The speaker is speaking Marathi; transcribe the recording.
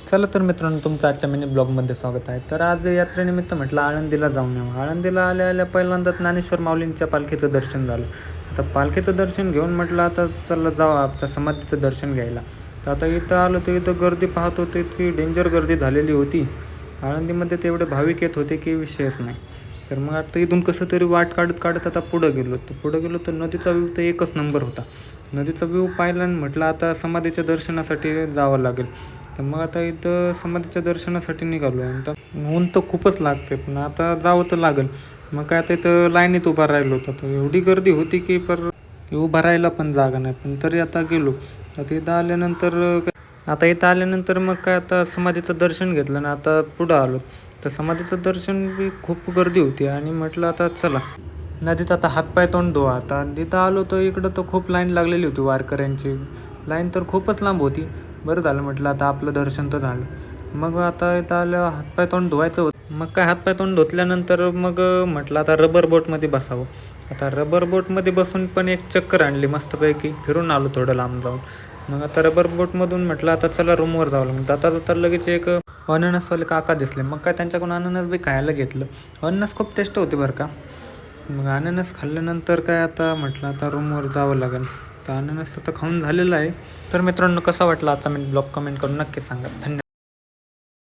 चला तर मित्रांनो, तुमचं आजच्या मिनी ब्लॉगमध्ये स्वागत आहे. तर आज यात्रेनिमित्त म्हटलं आळंदीला जाऊन यावं. आळंदीला आल्या आल्या पहिल्यांदाच ज्ञानेश्वर माऊलींच्या पालखीचं दर्शन झालं. आता पालखीचं दर्शन घेऊन म्हटलं आता चला जावं आपल्या समाधीचं दर्शन घ्यायला. तर आता इथं आलो तर इथं गर्दी पाहतो तर इतकी डेंजर गर्दी झालेली होती. आळंदीमध्ये ते एवढे भाविक येत होते की विषयच नाही. तर मग आता इथून कसं तरी वाट काढत काढत आता पुढं गेलो तर नदीचा व्ह्यू तर एकच नंबर होता. नदीचा व्ह्यू पाहिला आणि म्हटलं आता समाधीच्या दर्शनासाठी जावं लागेल. तर मग आता इथं समाधीच्या दर्शनासाठी निघालो आहे. आता ऊन तर खूपच लागते पण आता जावं तर लागेल. मग काय आता इथं लाईनीत उभा राहिलो होतो. तर एवढी गर्दी होती की उभा राहायला पण जागा नाही. पण तरी आता गेलो. आता इथं आल्यानंतर मग काय आता समाधीचं दर्शन घेतलं आणि आता पुढं आलो. तर समाधीचं दर्शन बी खूप गर्दी होती आणि म्हटलं आता चला नदीत आता हातपाय तोंड धुवा. आता तिथं आलो तर इकडं तर खूप लाईन लागलेली होती वारकऱ्यांची. लाईन तर खूपच लांब होती. बरं झालं म्हटलं आता आपलं दर्शन तर झालं. मग आता इथं आलं हातपाय तोंड धुवायचं होतं. मग काय हातपाय तोंड धुतल्यानंतर मग म्हटलं आता रबर बोटमध्ये बसावं. आता रबर बोटमध्ये बसून पण एक चक्कर आणली मस्तपैकी. फिरून आलो थोडं लांब जाऊन. मग आता रबर बोटमधून म्हटलं आता चला रूमवर जावं लागेल. जाता जाता लगेच एक अननसवाले काका दिसले. मग काय त्यांच्याकडून अननस बी खायला घेतलं. अननस खूप टेस्ट होते बरं का. मग अननस खाल्ल्यानंतर काय आता म्हटलं आता रूमवर जावं लागेल. तर अननस आता खाऊन झालेलं आहे. तर मित्रांनो, कसा वाटला आता मी ब्लॉग कमेंट करून नक्की सांगा. धन्यवाद.